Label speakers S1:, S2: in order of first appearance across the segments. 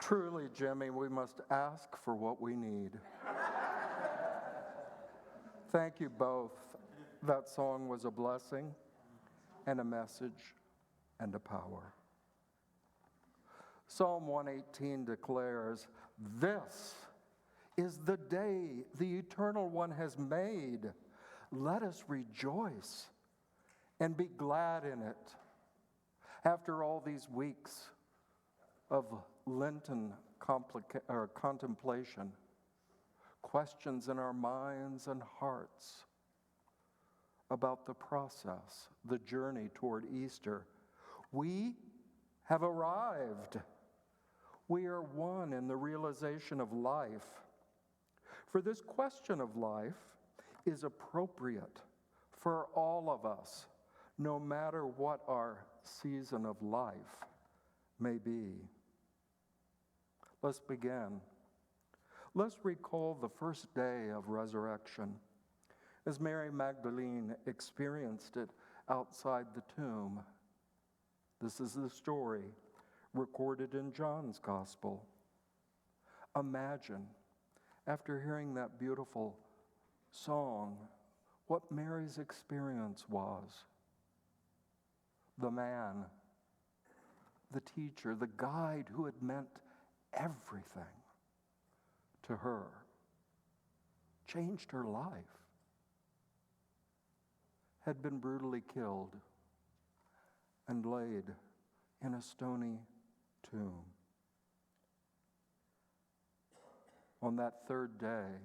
S1: Truly, Jimmy, we must ask for what we need. Thank you both. That song was a blessing and a message and a power. Psalm 118 declares, "This is the day the Eternal One has made. Let us rejoice and be glad in it." After all these weeks of Lenten contemplation, questions in our minds and hearts about the process, the journey toward Easter, we have arrived. We are one in the realization of life. For this question of life is appropriate for all of us, no matter what our season of life may be. Let's begin. Let's recall the first day of resurrection as Mary Magdalene experienced it outside the tomb. This is the story recorded in John's Gospel. Imagine, after hearing that beautiful song, what Mary's experience was. The man, the teacher, the guide who had meant everything to her, changed her life, had been brutally killed and laid in a stony tomb. On that third day,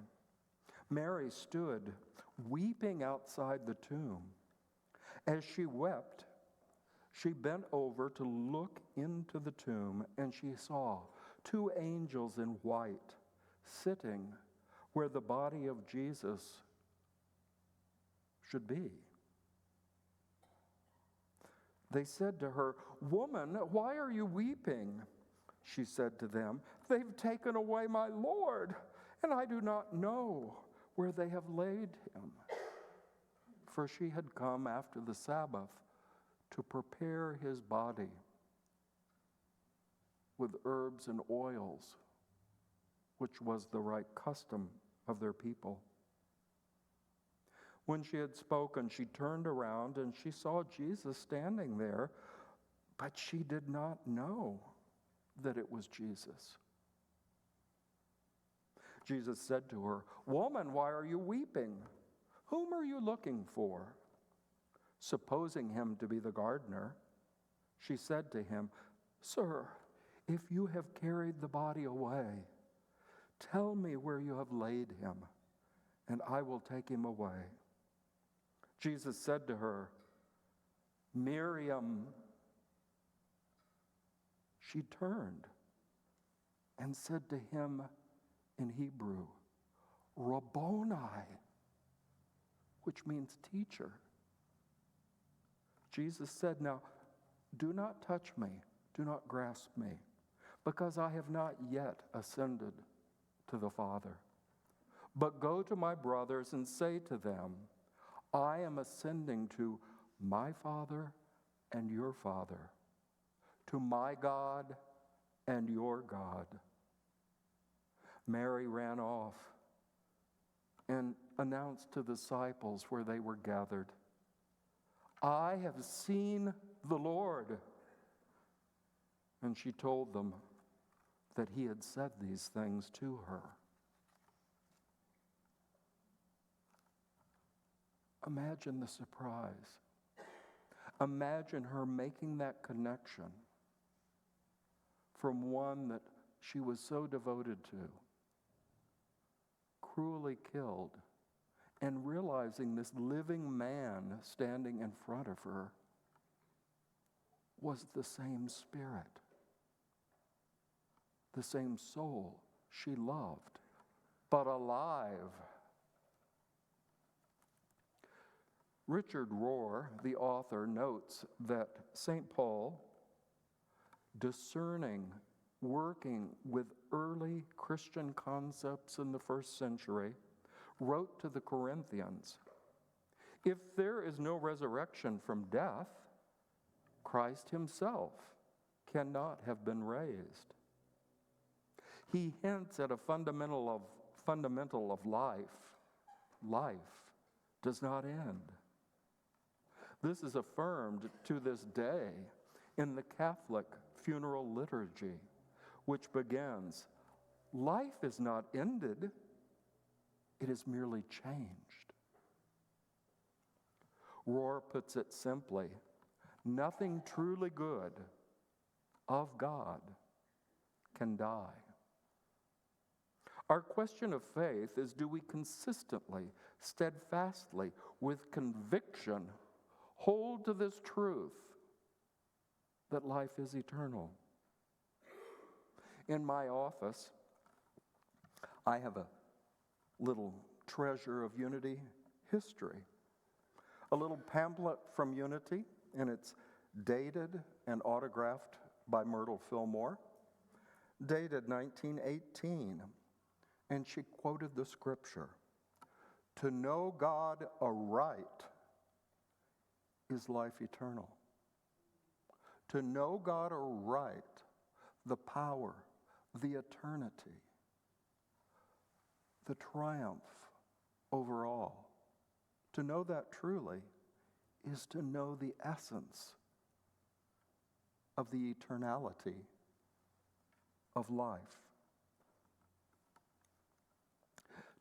S1: Mary stood weeping outside the tomb. As she wept, she bent over to look into the tomb, and she saw two angels in white sitting where the body of Jesus should be. They said to her, "Woman, why are you weeping?" She said to them, "They've taken away my Lord, and I do not know where they have laid him." For she had come after the Sabbath to prepare his body with herbs and oils, which was the right custom of their people. When she had spoken, she turned around and she saw Jesus standing there, but she did not know that it was Jesus. Jesus said to her, "Woman, why are you weeping? Whom are you looking for?" Supposing him to be the gardener, she said to him, "Sir, if you have carried the body away, tell me where you have laid him, and I will take him away." Jesus said to her, "Miriam." She turned and said to him in Hebrew, "Rabboni," which means teacher. Jesus said, "Now, do not touch me, do not grasp me, because I have not yet ascended to the Father. But go to my brothers and say to them, I am ascending to my Father and your Father, to my God and your God." Mary ran off and announced to the disciples where they were gathered, "I have seen the Lord." And she told them that he had said these things to her. Imagine the surprise. Imagine her making that connection from one that she was so devoted to, cruelly killed, and realizing this living man standing in front of her was the same spirit, the same soul she loved, but alive. Richard Rohr, the author, notes that St. Paul, discerning, working with early Christian concepts in the first century, wrote to the Corinthians, "If there is no resurrection from death, Christ himself cannot have been raised. He hints at a fundamental of life. Life does not end. This is affirmed to this day in the Catholic funeral liturgy, which begins, "Life is not ended, it is merely changed." Rohr puts it simply, nothing truly good of God can die. Our question of faith is, do we consistently, steadfastly, with conviction, hold to this truth that life is eternal? In my office, I have a little treasure of Unity history, a little pamphlet from Unity, and it's dated and autographed by Myrtle Fillmore, dated 1918, and she quoted the scripture, "To know God aright is life eternal." To know God aright, the power, the eternity, the triumph over all. To know that truly is to know the essence of the eternality of life.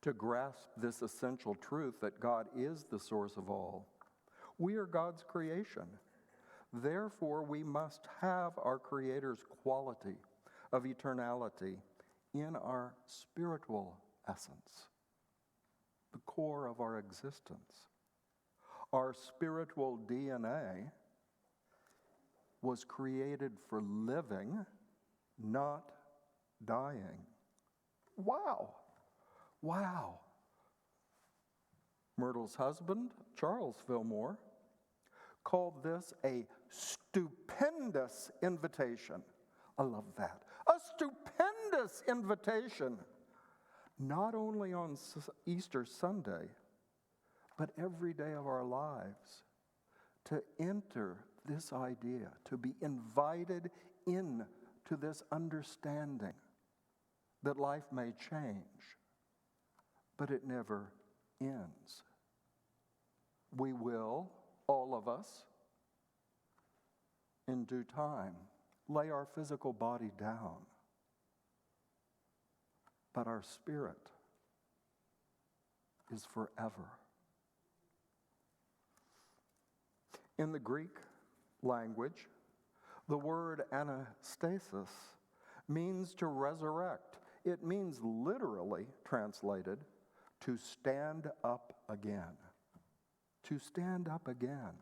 S1: To grasp this essential truth that God is the source of all, we are God's creation. Therefore, we must have our Creator's quality of eternality in our spiritual essence, the core of our existence. Our spiritual DNA was created for living, not dying. Wow. Wow. Myrtle's husband, Charles Fillmore, called this a stupendous invitation. I love that. A stupendous invitation, not only on Easter Sunday, but every day of our lives, to enter this idea, to be invited into this understanding that life may change, but it never ends. We will, all of us, in due time, lay our physical body down, but our spirit is forever. In the Greek language, the word anastasis means to resurrect. It means literally translated, to stand up again. To stand up again.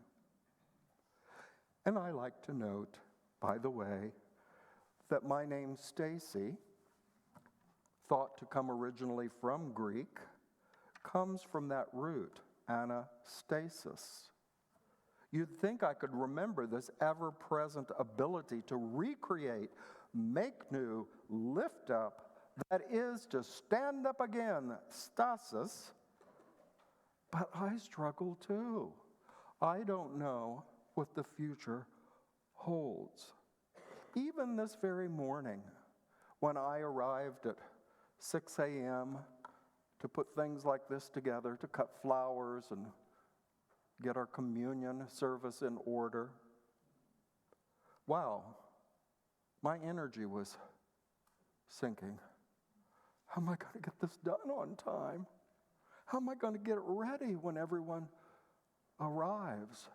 S1: And I like to note, by the way, that my name Stacey, thought to come originally from Greek, comes from that root, anastasis. You'd think I could remember this ever-present ability to recreate, make new, lift up, that is to stand up again, stasis, but I struggle too. I don't know what the future holds. Even this very morning, when I arrived at 6 a.m. to put things like this together, to cut flowers and get our communion service in order, wow, my energy was sinking. How am I going to get this done on time? How am I going to get it ready when everyone arrives?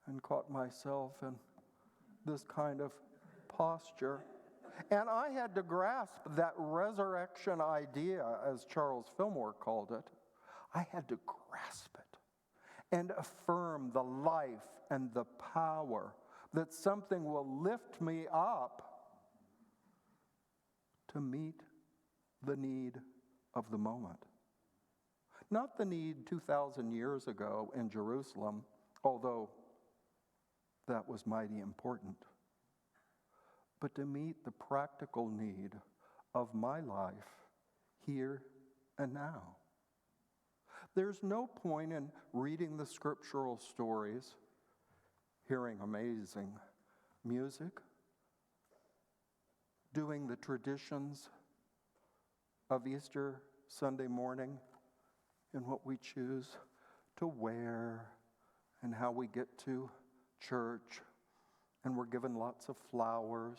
S1: And caught myself in this kind of posture. And I had to grasp that resurrection idea, as Charles Fillmore called it. I had to grasp it and affirm the life and the power that something will lift me up to meet the need of the moment. Not the need 2,000 years ago in Jerusalem, although that was mighty important, but to meet the practical need of my life here and now. There's no point in reading the scriptural stories, hearing amazing music, doing the traditions of Easter Sunday morning in what we choose to wear and how we get to church, and we're given lots of flowers.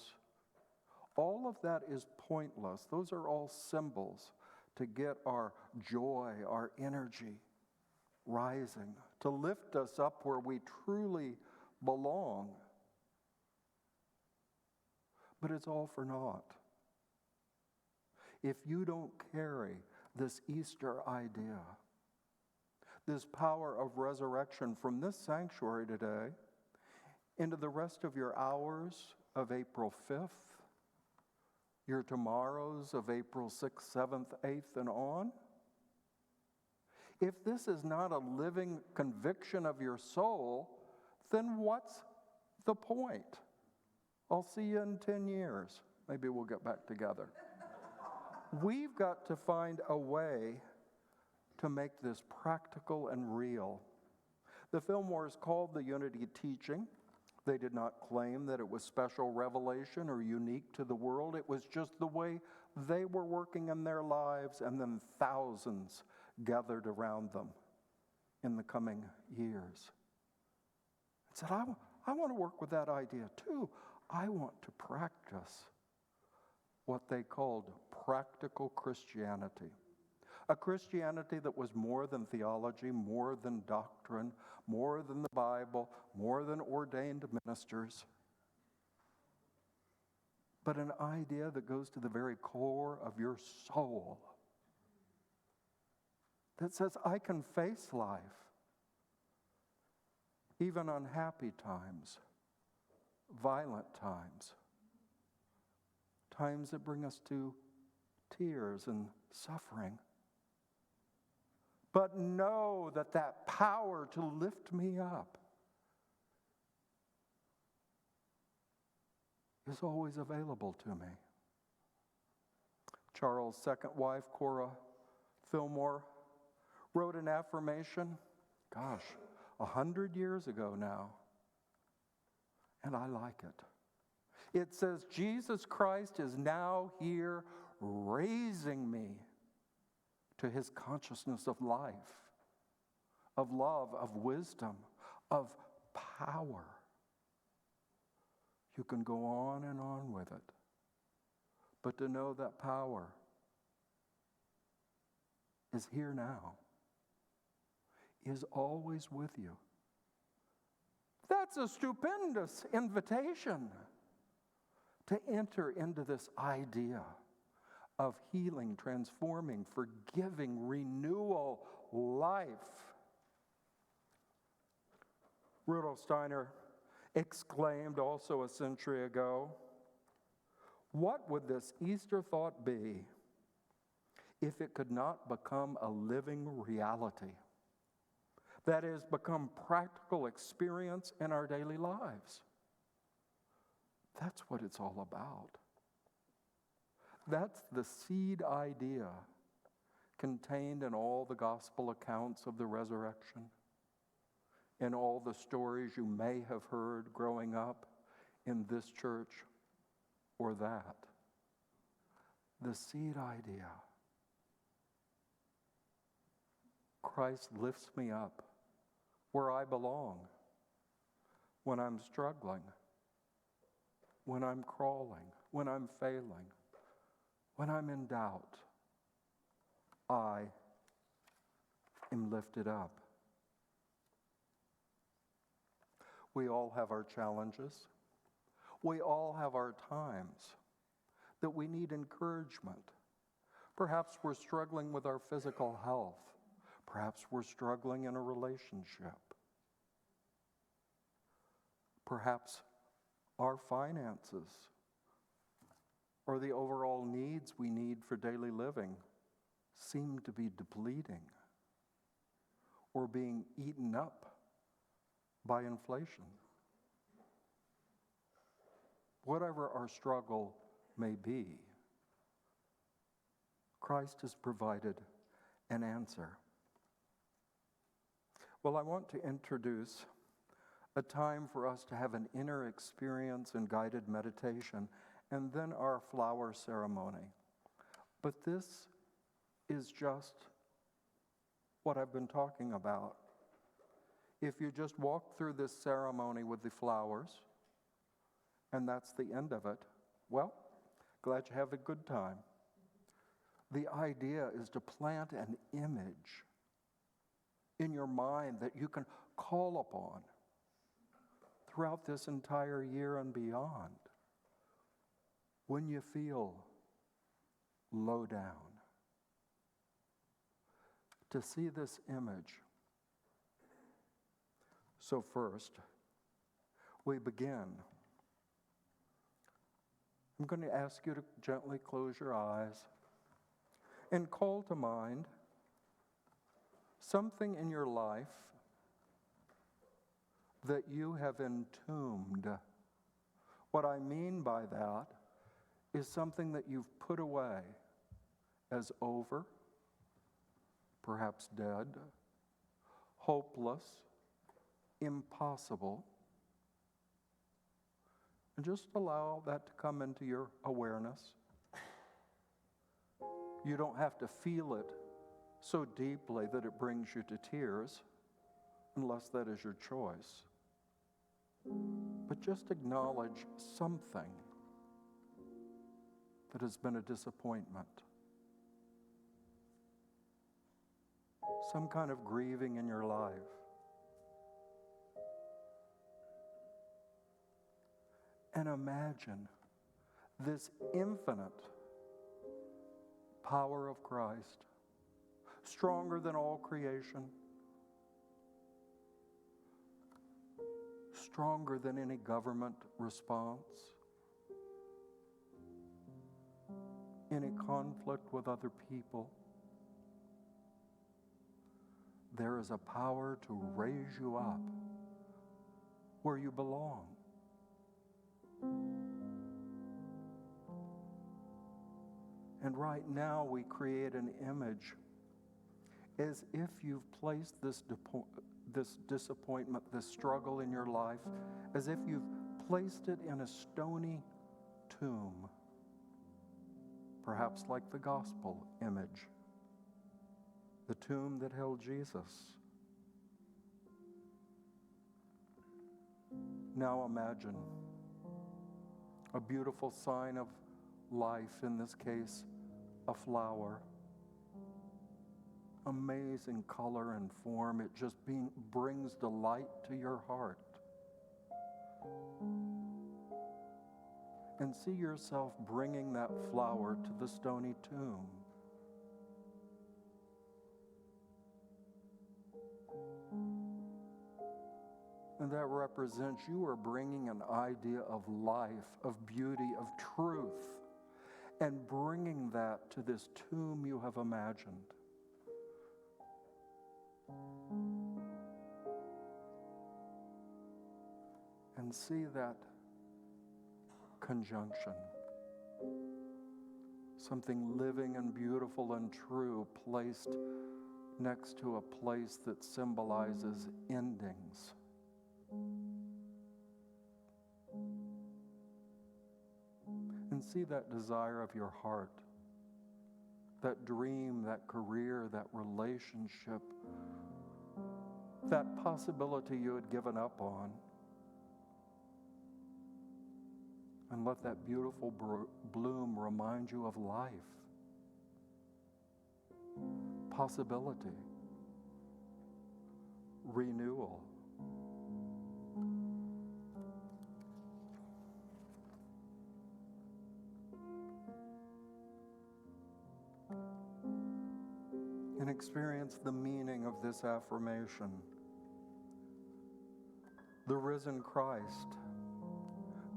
S1: All of that is pointless. Those are all symbols to get our joy, our energy rising, to lift us up where we truly belong. But it's all for naught if you don't carry this Easter idea, this power of resurrection from this sanctuary today into the rest of your hours of April 5th, your tomorrows of April 6th, 7th, 8th, and on. If this is not a living conviction of your soul, then what's the point? I'll see you in 10 years. Maybe we'll get back together. We've got to find a way to make this practical and real. The Fillmores called the Unity teaching. They did not claim that it was special revelation or unique to the world. It was just the way they were working in their lives, and then thousands gathered around them in the coming years. And said, I want to work with that idea too. I want to practice what they called practical Christianity. A Christianity that was more than theology, more than doctrine, more than the Bible, more than ordained ministers, but an idea that goes to the very core of your soul, that says, I can face life, even unhappy times, violent times, times that bring us to tears and suffering. But know that that power to lift me up is always available to me. Charles' second wife, Cora Fillmore, wrote an affirmation, 100 years ago now, and I like it. It says, Jesus Christ is now here raising me to his consciousness of life, of love, of wisdom, of power. You can go on and on with it, but to know that power is here now, is always with you. That's a stupendous invitation to enter into this idea of healing, transforming, forgiving, renewal, life. Rudolf Steiner exclaimed also a century ago, what would this Easter thought be if it could not become a living reality? That is, become practical experience in our daily lives. That's what it's all about. That's the seed idea contained in all the gospel accounts of the resurrection, in all the stories you may have heard growing up in this church or that. The seed idea. Christ lifts me up where I belong, when I'm struggling, when I'm crawling, when I'm failing, when I'm in doubt. I am lifted up. We all have our challenges. We all have our times that we need encouragement. Perhaps we're struggling with our physical health. Perhaps we're struggling in a relationship. Perhaps our finances or the overall needs we need for daily living seem to be depleting or being eaten up by inflation. Whatever our struggle may be, Christ has provided an answer. Well, I want to introduce a time for us to have an inner experience and guided meditation, and then our flower ceremony. But this is just what I've been talking about. If you just walk through this ceremony with the flowers, and that's the end of it, well, glad you have a good time. The idea is to plant an image in your mind that you can call upon throughout this entire year and beyond when you feel low down. To see this image. So first, we begin. I'm going to ask you to gently close your eyes and call to mind something in your life that you have entombed. What I mean by that is something that you've put away as over, perhaps dead, hopeless, impossible. And just allow that to come into your awareness. You don't have to feel it so deeply that it brings you to tears, unless that is your choice. But just acknowledge something that has been a disappointment. Some kind of grieving in your life. And imagine this infinite power of Christ, stronger than all creation, stronger than any government response, any conflict with other people. There is a power to raise you up where you belong. And right now we create an image as if you've placed this disappointment, this struggle in your life, as if you've placed it in a stony tomb, perhaps like the gospel image, the tomb that held Jesus. Now imagine a beautiful sign of life, in this case, a flower. Amazing color and form. It just brings delight to your heart. And see yourself bringing that flower to the stony tomb. And that represents you are bringing an idea of life, of beauty, of truth, and bringing that to this tomb you have imagined. And see that conjunction. Something living and beautiful and true placed next to a place that symbolizes endings. And see that desire of your heart, that dream, that career, that relationship, that possibility you had given up on. And let that beautiful bloom remind you of life, possibility, renewal. And experience the meaning of this affirmation. The risen Christ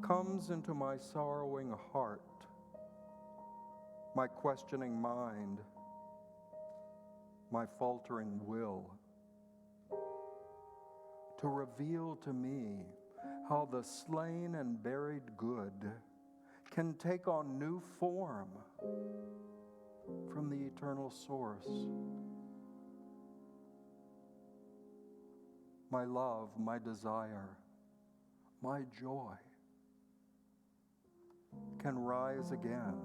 S1: comes into my sorrowing heart, my questioning mind, my faltering will, to reveal to me how the slain and buried good can take on new form from the eternal source. My love, my desire, my joy can rise again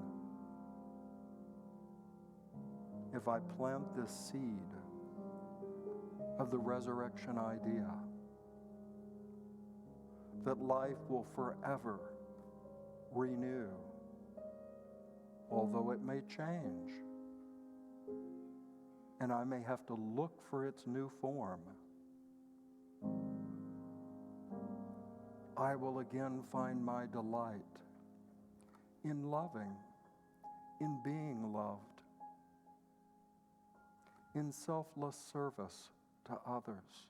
S1: if I plant this seed of the resurrection idea that life will forever renew, although it may change, and I may have to look for its new form, I will again find my delight in loving, in being loved, in selfless service to others,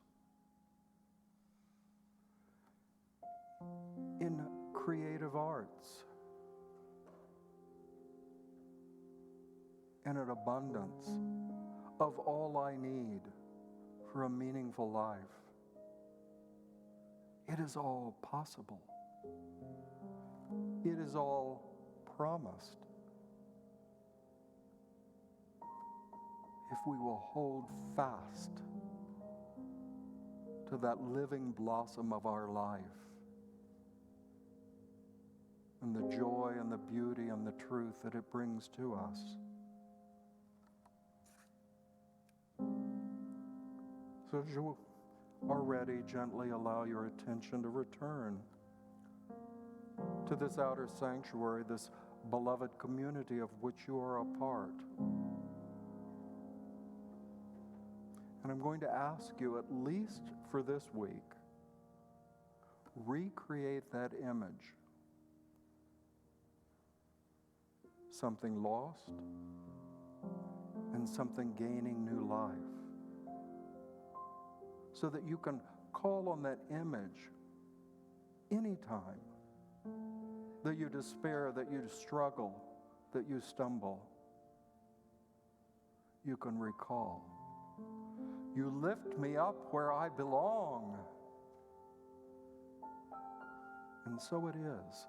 S1: in creative arts, and an abundance of all I need for a meaningful life. It is all possible. It is all promised if we will hold fast to that living blossom of our life and the joy and the beauty and the truth that it brings to us. So as you are ready, gently allow your attention to return to this outer sanctuary, this beloved community of which you are a part. And I'm going to ask you, at least for this week, recreate that image. Something lost and something gaining new life. So that you can call on that image anytime that you despair, that you struggle, that you stumble. You can recall, you lift me up where I belong. And so it is.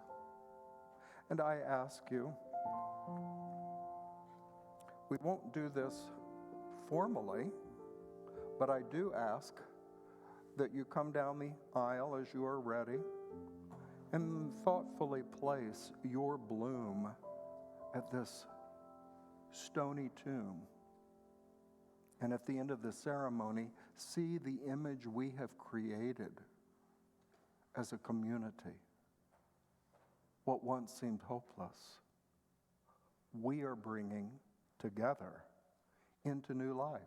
S1: And I ask you, we won't do this formally, but I do ask that you come down the aisle as you are ready and thoughtfully place your bloom at this stony tomb. And at the end of the ceremony, see the image we have created as a community. What once seemed hopeless, we are bringing together into new life.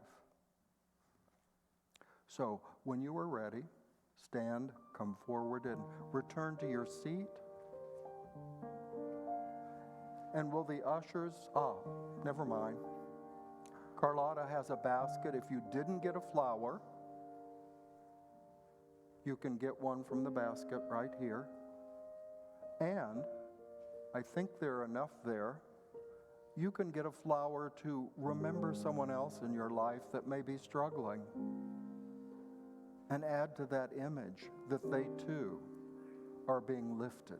S1: So, when you are ready, stand, come forward, and return to your seat. And will the ushers, never mind. Carlotta has a basket. If you didn't get a flower, you can get one from the basket right here. And I think there are enough there. You can get a flower to remember someone else in your life that may be struggling, and add to that image that they too are being lifted